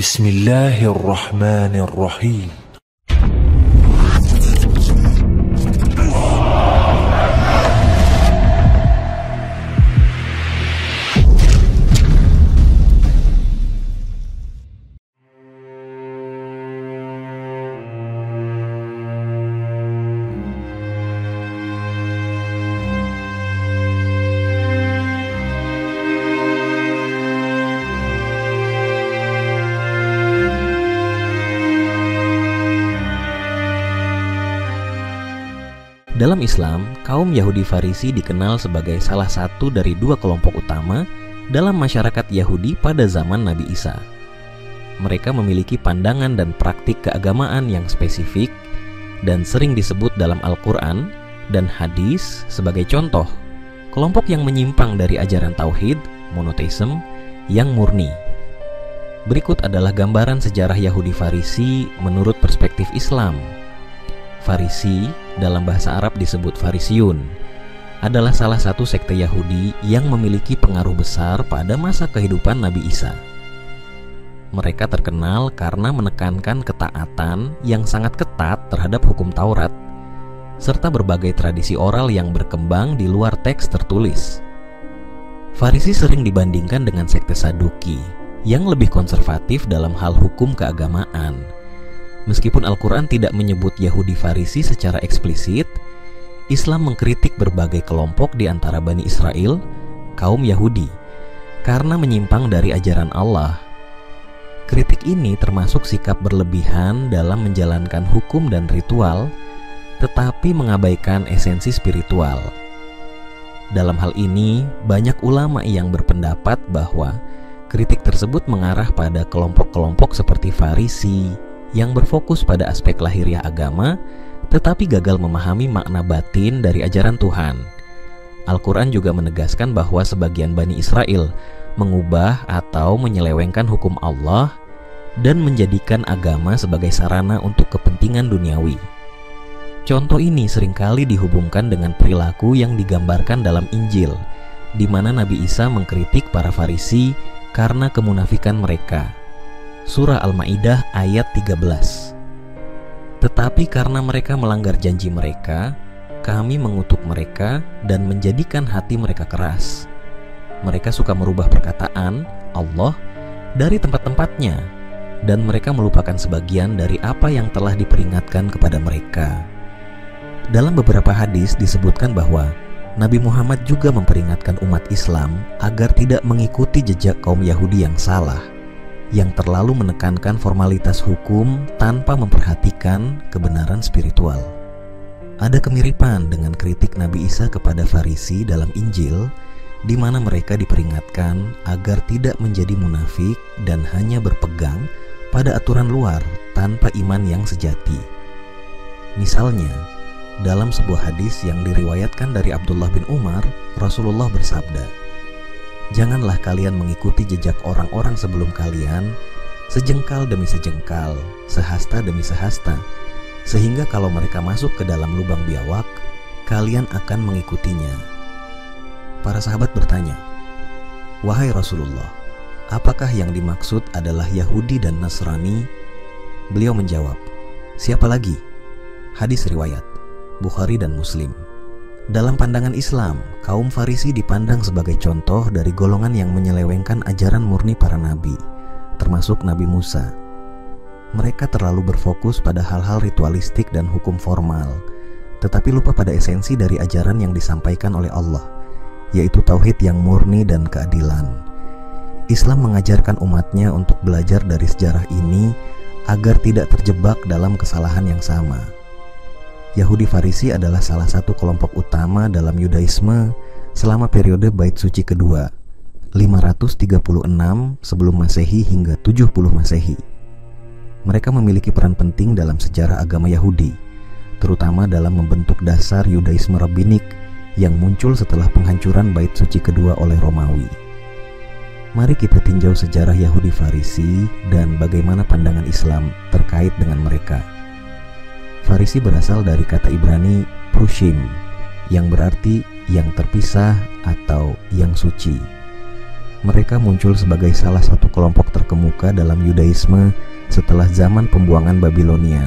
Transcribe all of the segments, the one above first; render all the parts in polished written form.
Bismillahirrahmanirrahim. Dalam Islam, kaum Yahudi Farisi dikenal sebagai salah satu dari dua kelompok utama dalam masyarakat Yahudi pada zaman Nabi Isa. Mereka memiliki pandangan dan praktik keagamaan yang spesifik dan sering disebut dalam Al-Quran dan hadis sebagai contoh kelompok yang menyimpang dari ajaran tauhid, monoteisme, yang murni. Berikut adalah gambaran sejarah Yahudi Farisi menurut perspektif Islam. Farisi, dalam bahasa Arab disebut Farisiun, adalah salah satu sekte Yahudi yang memiliki pengaruh besar pada masa kehidupan Nabi Isa. Mereka terkenal karena menekankan ketaatan yang sangat ketat terhadap hukum Taurat, serta berbagai tradisi oral yang berkembang di luar teks tertulis. Farisi sering dibandingkan dengan sekte Saduki, yang lebih konservatif dalam hal hukum keagamaan. Meskipun Al-Quran tidak menyebut Yahudi Farisi secara eksplisit, Islam mengkritik berbagai kelompok di antara Bani Israel, kaum Yahudi, karena menyimpang dari ajaran Allah. Kritik ini termasuk sikap berlebihan dalam menjalankan hukum dan ritual, tetapi mengabaikan esensi spiritual. Dalam hal ini, banyak ulama yang berpendapat bahwa kritik tersebut mengarah pada kelompok-kelompok seperti Farisi, yang berfokus pada aspek lahiriah agama, tetapi gagal memahami makna batin dari ajaran Tuhan. Al-Quran juga menegaskan bahwa sebagian Bani Israel mengubah atau menyelewengkan hukum Allah dan menjadikan agama sebagai sarana untuk kepentingan duniawi. Contoh ini seringkali dihubungkan dengan perilaku yang digambarkan dalam Injil, di mana Nabi Isa mengkritik para Farisi karena kemunafikan mereka. Surah Al-Maidah ayat 13. Tetapi karena mereka melanggar janji mereka, kami mengutuk mereka dan menjadikan hati mereka keras. Mereka suka merubah perkataan Allah dari tempat-tempatnya, dan mereka melupakan sebagian dari apa yang telah diperingatkan kepada mereka. Dalam beberapa hadis disebutkan bahwa Nabi Muhammad juga memperingatkan umat Islam agar tidak mengikuti jejak kaum Yahudi yang salah, yang terlalu menekankan formalitas hukum tanpa memperhatikan kebenaran spiritual. Ada kemiripan dengan kritik Nabi Isa kepada Farisi dalam Injil, di mana mereka diperingatkan agar tidak menjadi munafik dan hanya berpegang pada aturan luar tanpa iman yang sejati. Misalnya, dalam sebuah hadis yang diriwayatkan dari Abdullah bin Umar, Rasulullah bersabda, "Janganlah kalian mengikuti jejak orang-orang sebelum kalian, sejengkal demi sejengkal, sehasta demi sehasta, sehingga kalau mereka masuk ke dalam lubang biawak, kalian akan mengikutinya." Para sahabat bertanya, "Wahai Rasulullah, apakah yang dimaksud adalah Yahudi dan Nasrani?" Beliau menjawab, "Siapa lagi?" Hadis riwayat Bukhari dan Muslim. Dalam pandangan Islam, kaum Farisi dipandang sebagai contoh dari golongan yang menyelewengkan ajaran murni para nabi, termasuk Nabi Musa. Mereka terlalu berfokus pada hal-hal ritualistik dan hukum formal, tetapi lupa pada esensi dari ajaran yang disampaikan oleh Allah, yaitu tauhid yang murni dan keadilan. Islam mengajarkan umatnya untuk belajar dari sejarah ini agar tidak terjebak dalam kesalahan yang sama. Yahudi Farisi adalah salah satu kelompok utama dalam Yudaisme selama periode Bait Suci kedua, 536 sebelum Masehi hingga 70 Masehi. Mereka memiliki peran penting dalam sejarah agama Yahudi, terutama dalam membentuk dasar Yudaisme rabbinik yang muncul setelah penghancuran Bait Suci kedua oleh Romawi. Mari kita tinjau sejarah Yahudi Farisi dan bagaimana pandangan Islam terkait dengan mereka. Farisi berasal dari kata Ibrani prushim, yang berarti yang terpisah atau yang suci. mereka muncul sebagai salah satu kelompok terkemuka dalam Yudaisme setelah zaman pembuangan Babilonia.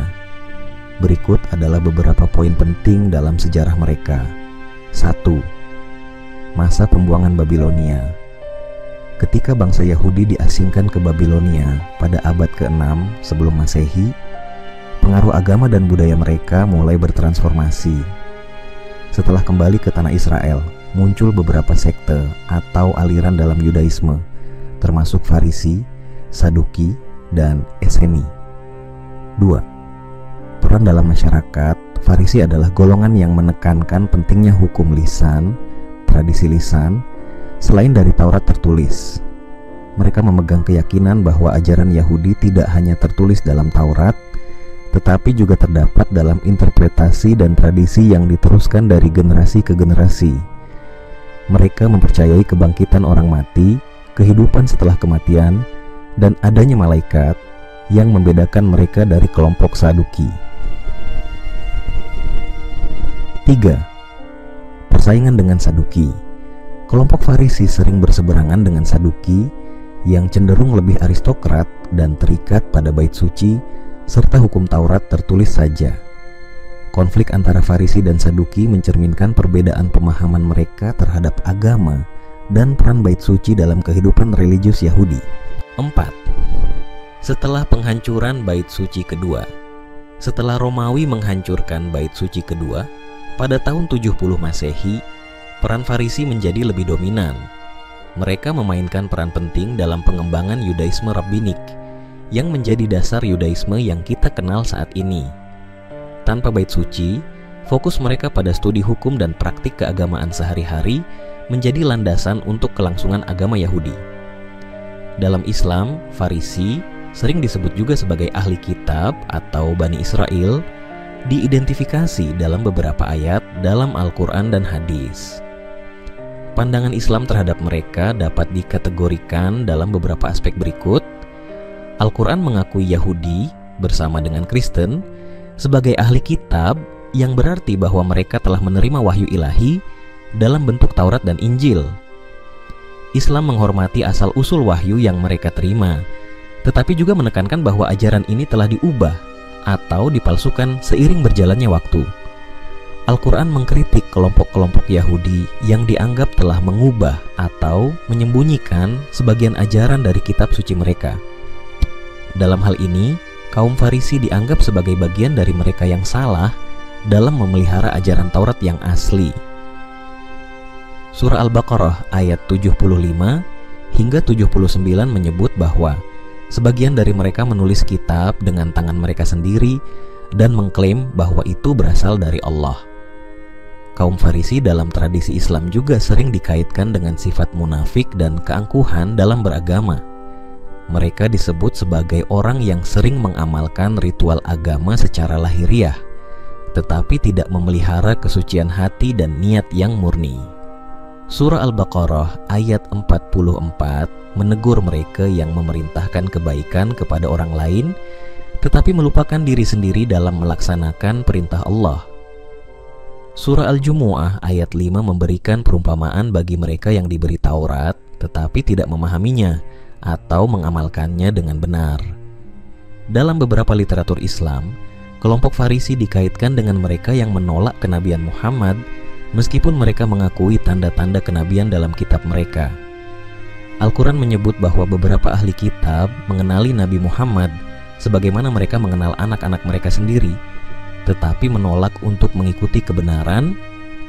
Berikut adalah beberapa poin penting dalam sejarah mereka. 1. Masa pembuangan Babilonia. Ketika bangsa Yahudi diasingkan ke Babilonia pada abad ke-6 sebelum Masehi, pengaruh agama dan budaya mereka mulai bertransformasi. Setelah kembali ke tanah Israel, muncul beberapa sekte atau aliran dalam Yudaisme, termasuk Farisi, Saduki, dan Eseni. 2. Peran dalam masyarakat. Farisi adalah golongan yang menekankan pentingnya hukum lisan, tradisi lisan, selain dari Taurat tertulis. Mereka memegang keyakinan bahwa ajaran Yahudi tidak hanya tertulis dalam Taurat, tetapi juga terdapat dalam interpretasi dan tradisi yang diteruskan dari generasi ke generasi. Mereka mempercayai kebangkitan orang mati, kehidupan setelah kematian, dan adanya malaikat yang membedakan mereka dari kelompok Saduki. 3. Persaingan dengan Saduki. Kelompok Farisi sering berseberangan dengan Saduki yang cenderung lebih aristokrat dan terikat pada bait suci serta hukum Taurat tertulis saja. Konflik antara Farisi dan Saduki mencerminkan perbedaan pemahaman mereka terhadap agama dan peran bait suci dalam kehidupan religius Yahudi. 4. Setelah penghancuran bait suci kedua. Setelah Romawi menghancurkan bait suci kedua pada tahun 70 Masehi, peran Farisi menjadi lebih dominan. Mereka memainkan peran penting dalam pengembangan Yudaisme rabbinik yang menjadi dasar Yudaisme yang kita kenal saat ini. Tanpa bait suci, fokus mereka pada studi hukum dan praktik keagamaan sehari-hari menjadi landasan untuk kelangsungan agama Yahudi. Dalam Islam, Farisi sering disebut juga sebagai ahli kitab atau Bani Israel, diidentifikasi dalam beberapa ayat dalam Al-Quran dan hadis. Pandangan Islam terhadap mereka dapat dikategorikan dalam beberapa aspek berikut. Al-Quran mengakui Yahudi bersama dengan Kristen sebagai ahli kitab, yang berarti bahwa mereka telah menerima wahyu ilahi dalam bentuk Taurat dan Injil. Islam menghormati asal-usul wahyu yang mereka terima, tetapi juga menekankan bahwa ajaran ini telah diubah atau dipalsukan seiring berjalannya waktu. Al-Quran mengkritik kelompok-kelompok Yahudi yang dianggap telah mengubah atau menyembunyikan sebagian ajaran dari kitab suci mereka. Dalam hal ini, kaum Farisi dianggap sebagai bagian dari mereka yang salah dalam memelihara ajaran Taurat yang asli. Surah Al-Baqarah ayat 75 hingga 79 menyebut bahwa sebagian dari mereka menulis kitab dengan tangan mereka sendiri dan mengklaim bahwa itu berasal dari Allah. Kaum Farisi dalam tradisi Islam juga sering dikaitkan dengan sifat munafik dan keangkuhan dalam beragama. Mereka disebut sebagai orang yang sering mengamalkan ritual agama secara lahiriah, tetapi tidak memelihara kesucian hati dan niat yang murni. Surah Al-Baqarah ayat 44 menegur mereka yang memerintahkan kebaikan kepada orang lain, tetapi melupakan diri sendiri dalam melaksanakan perintah Allah. Surah Al-Jumu'ah ayat 5 memberikan perumpamaan bagi mereka yang diberi Taurat tetapi tidak memahaminya atau mengamalkannya dengan benar. Dalam beberapa literatur Islam, kelompok Farisi dikaitkan dengan mereka yang menolak kenabian Muhammad meskipun mereka mengakui tanda-tanda kenabian dalam kitab mereka. Al-Quran menyebut bahwa beberapa ahli kitab mengenali Nabi Muhammad sebagaimana mereka mengenal anak-anak mereka sendiri, tetapi menolak untuk mengikuti kebenaran.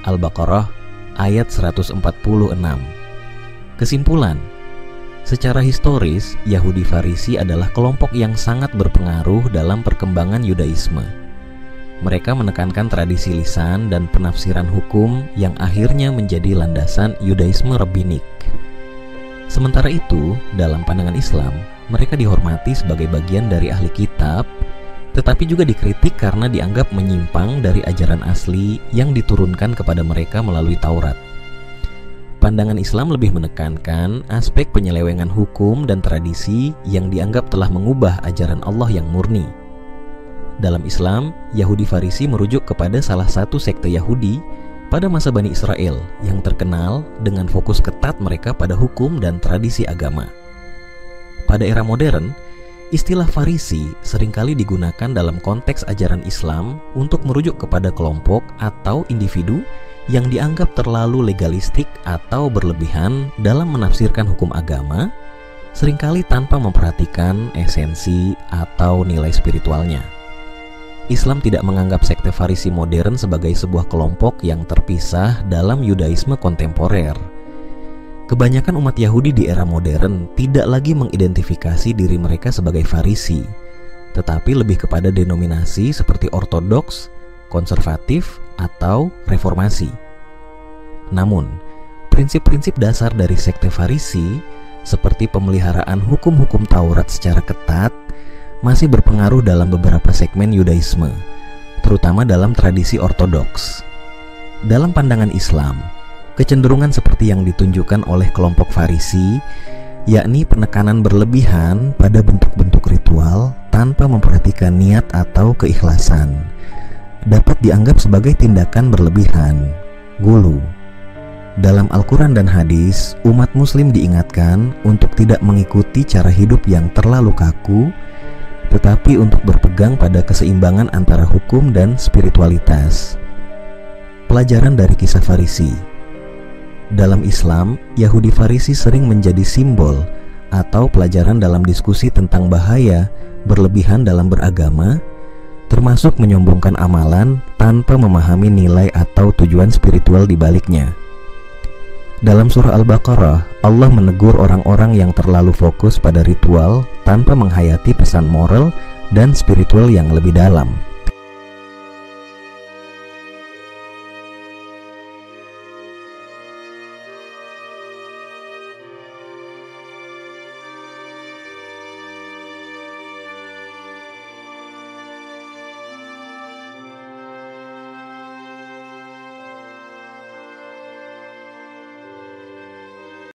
Al-Baqarah ayat 146. Kesimpulan, secara historis, Yahudi Farisi adalah kelompok yang sangat berpengaruh dalam perkembangan Yudaisme. Mereka menekankan tradisi lisan dan penafsiran hukum yang akhirnya menjadi landasan Yudaisme rabbinik. Sementara itu, dalam pandangan Islam, mereka dihormati sebagai bagian dari ahli kitab, tetapi juga dikritik karena dianggap menyimpang dari ajaran asli yang diturunkan kepada mereka melalui Taurat. Pandangan Islam lebih menekankan aspek penyelewengan hukum dan tradisi yang dianggap telah mengubah ajaran Allah yang murni. Dalam Islam, Yahudi Farisi merujuk kepada salah satu sekte Yahudi pada masa Bani Israel yang terkenal dengan fokus ketat mereka pada hukum dan tradisi agama. Pada era modern, istilah Farisi seringkali digunakan dalam konteks ajaran Islam untuk merujuk kepada kelompok atau individu yang dianggap terlalu legalistik atau berlebihan dalam menafsirkan hukum agama, seringkali tanpa memperhatikan esensi atau nilai spiritualnya. Islam tidak menganggap sekte Farisi modern sebagai sebuah kelompok yang terpisah dalam Yudaisme kontemporer. Kebanyakan umat Yahudi di era modern tidak lagi mengidentifikasi diri mereka sebagai Farisi, tetapi lebih kepada denominasi seperti Ortodoks, konservatif, atau reformasi. Namun, prinsip-prinsip dasar dari sekte Farisi seperti pemeliharaan hukum-hukum Taurat secara ketat masih berpengaruh dalam beberapa segmen Yudaisme, terutama dalam tradisi Ortodoks. Dalam pandangan Islam, kecenderungan seperti yang ditunjukkan oleh kelompok Farisi, yakni penekanan berlebihan pada bentuk-bentuk ritual tanpa memperhatikan niat atau keikhlasan, dapat dianggap sebagai tindakan berlebihan, gulu. Dalam Al-Quran dan hadis, umat muslim diingatkan untuk tidak mengikuti cara hidup yang terlalu kaku, tetapi untuk berpegang pada keseimbangan antara hukum dan spiritualitas. Pelajaran dari kisah Farisi. Dalam Islam, Yahudi Farisi sering menjadi simbol atau pelajaran dalam diskusi tentang bahaya berlebihan dalam beragama, termasuk menyombongkan amalan tanpa memahami nilai atau tujuan spiritual di baliknya. Dalam surah Al-Baqarah, Allah menegur orang-orang yang terlalu fokus pada ritual tanpa menghayati pesan moral dan spiritual yang lebih dalam.